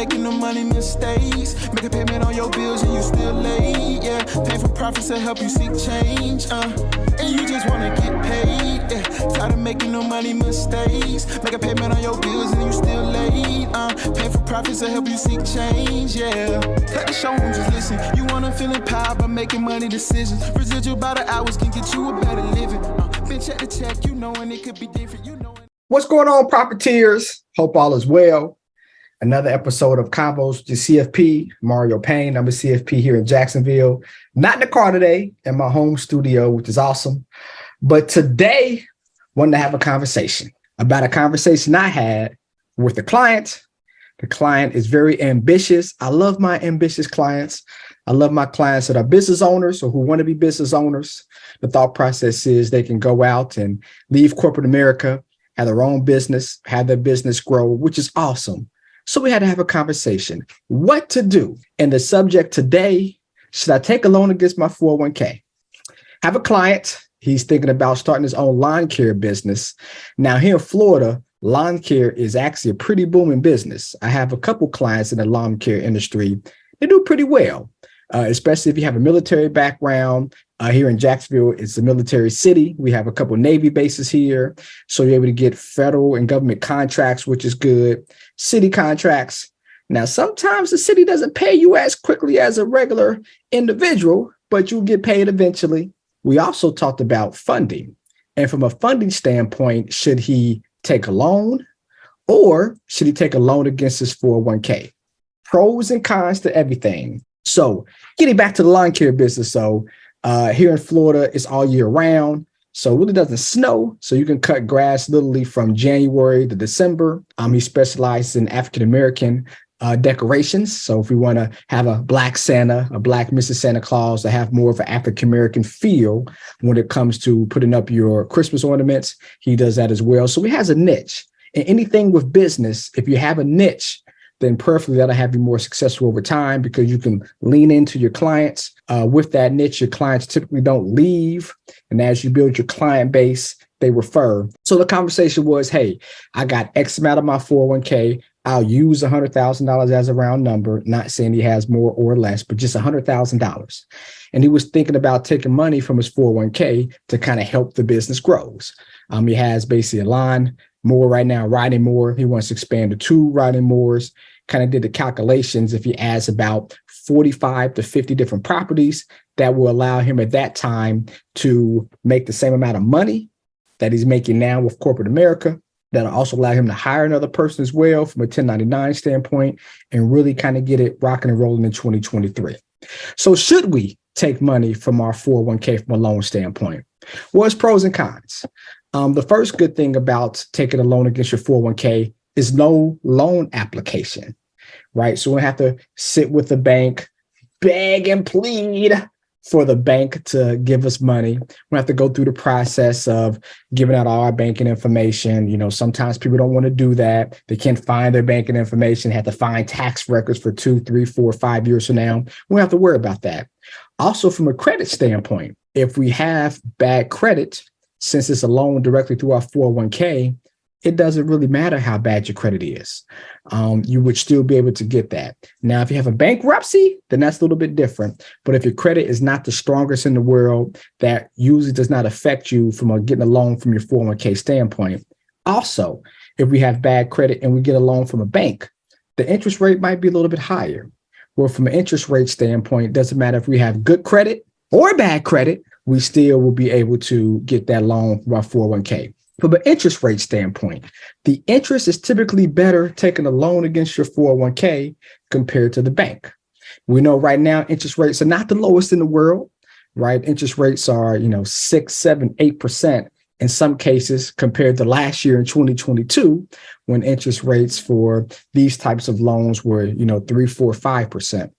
making no money mistakes. Make a payment on your bills and you still late. Yeah, Painful Profits to help you seek change. And you just wanna get paid. Yeah, tired of making no money mistakes. Make a payment on your bills and you still late. Painful Profits to help you seek change. Yeah, cut the show and just listen. You wanna feel empowered by making money decisions. Residual by the hours can get you a better living. Bitch at the check, you know, and it could be different. You know. What's going on, profiteers? Hope all is well. Another episode of Convos with the CFP, Mario Payne. I'm a CFP here in Jacksonville. Not in the car today, in my home studio, which is awesome. But today, wanted to have a conversation about a conversation I had with the client. The client is very ambitious. I love my ambitious clients. I love my clients that are business owners or who want to be business owners. The thought process is they can go out and leave corporate America, have their own business, have their business grow, which is awesome. So we had to have a conversation. What to do? And the subject today, should I take a loan against my 401k? Have a client. He's thinking about starting his own lawn care business. Now here in Florida, lawn care is actually a pretty booming business. I have a couple clients in the lawn care industry. They do pretty well, especially if you have a military background. Here in Jacksonville, it's a military city. We have a couple of Navy bases here. So you're able to get federal and government contracts, which is good. City contracts. Now, sometimes the city doesn't pay you as quickly as a regular individual, but you'll get paid eventually. We also talked about funding. And from a funding standpoint, should he take a loan or should he take a loan against his 401k? Pros and cons to everything. So getting back to the lawn care business. So here in Florida, it's all year round. So it really doesn't snow. So you can cut grass literally from January to December. He specializes in African-American decorations. So if we want to have a Black Santa, a Black Mrs. Santa Claus, to have more of an African-American feel when it comes to putting up your Christmas ornaments, he does that as well. So he has a niche. And anything with business, if you have a niche, then perfectly that'll have you more successful over time because you can lean into your clients. With that niche, your clients typically don't leave. And as you build your client base, they refer. So the conversation was, hey, I got X amount of my 401k. I'll use $100,000 as a round number, not saying he has more or less, but just $100,000. And he was thinking about taking money from his 401k to kind of help the business grows. He has basically a line more right now, riding more. He wants to expand to 2 riding mores. Kind of did the calculations. If he adds about 45 to 50 different properties, that will allow him at that time to make the same amount of money that he's making now with corporate America. That'll also allow him to hire another person as well from a 1099 standpoint and really kind of get it rocking and rolling in 2023. So should we take money from our 401k from a loan standpoint? Well, it's pros and cons. The first good thing about taking a loan against your 401k is no loan application, right? So we have to sit with the bank, beg and plead for the bank to give us money. We have to go through the process of giving out all our banking information. You know, sometimes people don't want to do that. They can't find their banking information, have to find tax records for 2, 3, 4, 5 years from now. We don't have to worry about that. Also, from a credit standpoint, if we have bad credit, since it's a loan directly through our 401k, it doesn't really matter how bad your credit is. You would still be able to get that. Now, if you have a bankruptcy, then that's a little bit different. But if your credit is not the strongest in the world, that usually does not affect you from getting a loan from your 401k standpoint. Also, if we have bad credit and we get a loan from a bank, the interest rate might be a little bit higher. Well, from an interest rate standpoint, it doesn't matter if we have good credit or bad credit, we still will be able to get that loan from our 401k. From an interest rate standpoint, the interest is typically better taking a loan against your 401k compared to the bank. We know right now interest rates are not the lowest in the world, right? Interest rates are, 6, 7, 8% in some cases compared to last year in 2022, when interest rates for these types of loans were, 3, 4, 5%.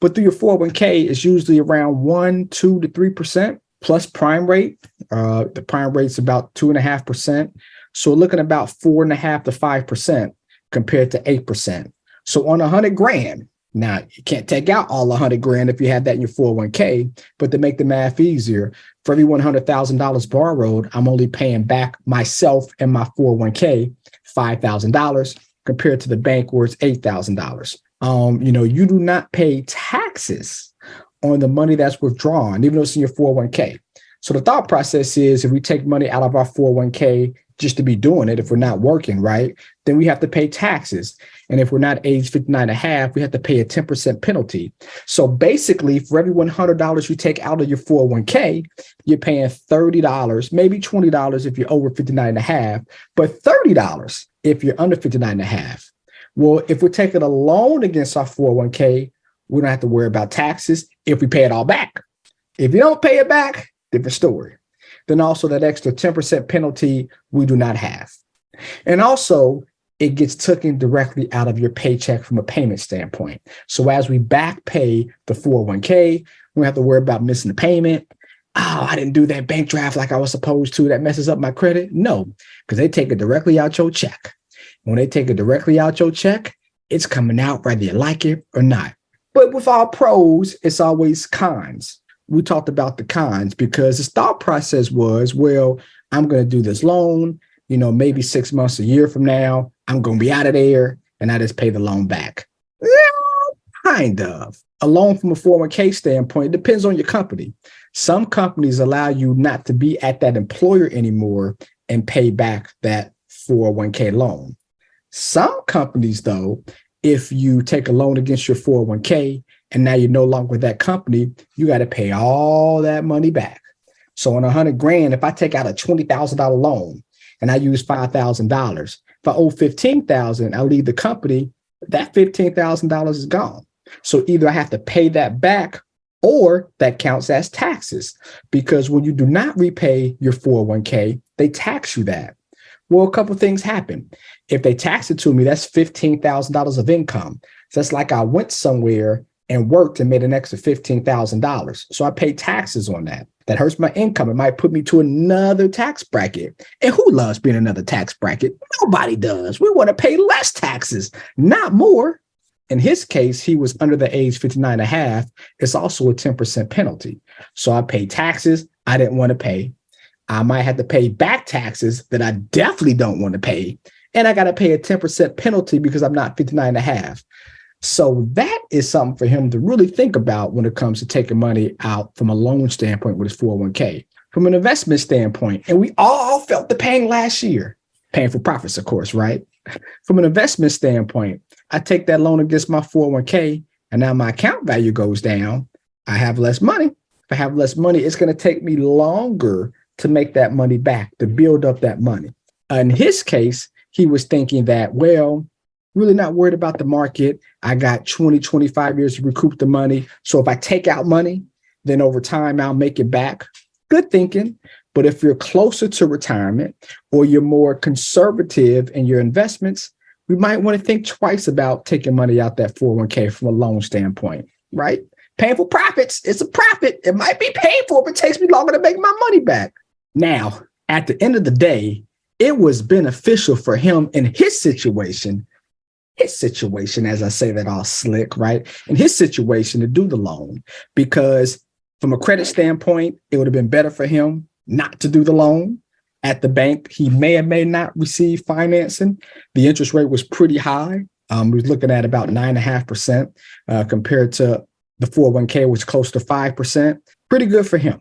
But through your 401k, it's usually around 1, 2 to 3%. Plus prime rate. The prime rate's about 2.5%. So we're looking at about 4.5 to 5% compared to 8%. So on 100 grand, now you can't take out all 100 grand if you have that in your 401k, but to make the math easier, for every $100,000 borrowed, I'm only paying back myself and my 401k $5,000. compared to the bank where it's $8,000. You do not pay taxes on the money that's withdrawn, even though it's in your 401k. So the thought process is if we take money out of our 401k just to be doing it, if we're not working, right, then we have to pay taxes. And if we're not age 59 and a half, we have to pay a 10% penalty. So basically, for every $100 you take out of your 401k, you're paying $30, maybe $20 if you're over 59 and a half, but $30 if you're under 59 and a half. Well, if we're taking a loan against our 401k, we don't have to worry about taxes if we pay it all back. If you don't pay it back, different story. Then also that extra 10% penalty we do not have. And also, it gets taken directly out of your paycheck from a payment standpoint. So as we back pay the 401k, we don't have to worry about missing the payment. Oh, I didn't do that bank draft like I was supposed to. That messes up my credit. No, because they take it directly out your check. When they take it directly out your check, it's coming out whether you like it or not. But with all pros, it's always cons. We talked about the cons because the thought process was, well, I'm going to do this loan, maybe 6 months, a year from now, I'm going to be out of there and I just pay the loan back. Kind of. A loan from a 401k standpoint depends on your company. Some companies allow you not to be at that employer anymore and pay back that 401k loan. Some companies, though, if you take a loan against your 401k and now you're no longer with that company, you got to pay all that money back. So on $100,000, if I take out a $20,000 loan and I use $5,000, if I owe $15,000, I leave the company, that $15,000 is gone. So either I have to pay that back or that counts as taxes, because when you do not repay your 401k, they tax you that. Well, a couple of things happen. If they tax it to me, that's $15,000 of income. So that's like I went somewhere and worked and made an extra $15,000. So I pay taxes on that. That hurts my income. It might put me to another tax bracket. And who loves being another tax bracket? Nobody does. We want to pay less taxes, not more. In his case, he was under the age 59 and a half. It's also a 10% penalty. So I paid taxes I didn't want to pay. I might have to pay back taxes that I definitely don't want to pay. And I got to pay a 10% penalty because I'm not 59 and a half. So that is something for him to really think about when it comes to taking money out from a loan standpoint with his 401k. From an investment standpoint, and we all felt the pain last year, Payneful Profits, of course, right? From an investment standpoint, I take that loan against my 401k and now my account value goes down. I have less money. If I have less money, it's going to take me longer to make that money back, to build up that money. In his case, he was thinking that, well, really not worried about the market. I got 20, 25 years to recoup the money. So if I take out money, then over time, I'll make it back. Good thinking. But if you're closer to retirement or you're more conservative in your investments, we might want to think twice about taking money out that 401k from a loan standpoint, right? Payneful profits. It's a profit. It might be painful if it takes me longer to make my money back. Now, at the end of the day, it was beneficial for him in his situation, as I say that all slick, right? In his situation to do the loan, because from a credit standpoint, it would have been better for him not to do the loan. At the bank, he may or may not receive financing. The interest rate was pretty high. He was looking at about 9.5% compared to the 401k, which was close to 5%. Pretty good for him.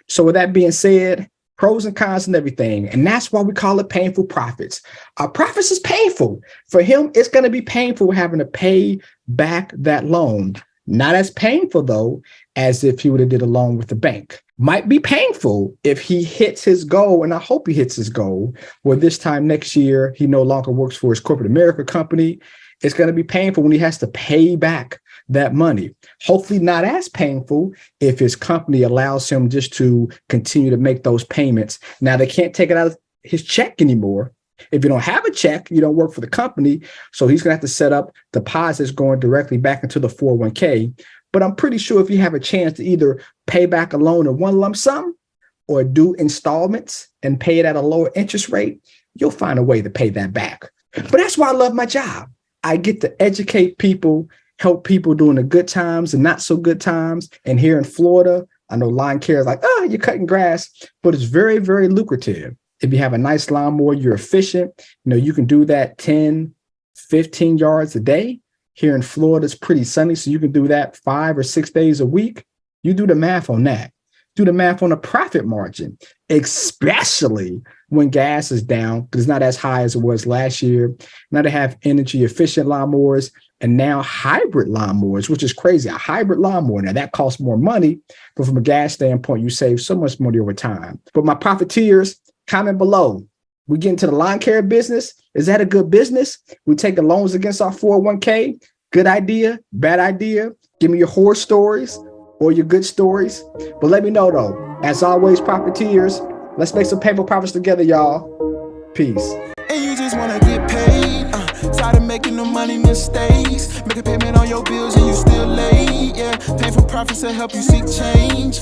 So with that being said, pros and cons and everything. And that's why we call it Payneful Profits. Our profits is painful. For him, it's going to be painful having to pay back that loan. Not as painful, though, as if he would have did a loan with the bank. Might be painful if he hits his goal, and I hope he hits his goal, where this time next year, he no longer works for his corporate America company. It's going to be painful when he has to pay back that money. Hopefully not as painful if his company allows him just to continue to make those payments. Now, they can't take it out of his check anymore. If you don't have a check, you don't work for the company. So he's going to have to set up deposits going directly back into the 401k. But I'm pretty sure if you have a chance to either pay back a loan in one lump sum or do installments and pay it at a lower interest rate, you'll find a way to pay that back. But that's why I love my job. I get to educate people, help people during the good times and not so good times. And here in Florida, I know lawn care is like, oh, you're cutting grass, but it's very, very lucrative. If you have a nice lawnmower, you're efficient. You can do that 10, 15 yards a day. Here in Florida, it's pretty sunny, so you can do that 5 or 6 days a week. You do the math on that. Do the math on the profit margin, especially when gas is down, because it's not as high as it was last year. Now they have energy efficient lawnmowers and now hybrid lawnmowers, which is crazy. A hybrid lawnmower, now that costs more money, but from a gas standpoint, you save so much money over time. But my profiteers, comment below. We get into the lawn care business. Is that a good business? We taking loans against our 401k. Good idea, bad idea. Give me your horror stories or your good stories. But let me know though. As always, profiteers, let's make some painful profits together, y'all. Peace. And you just wanna get paid. Tired of making the money mistakes. Make a payment on your bills and you still late. Yeah, Payneful Profits to help you seek change.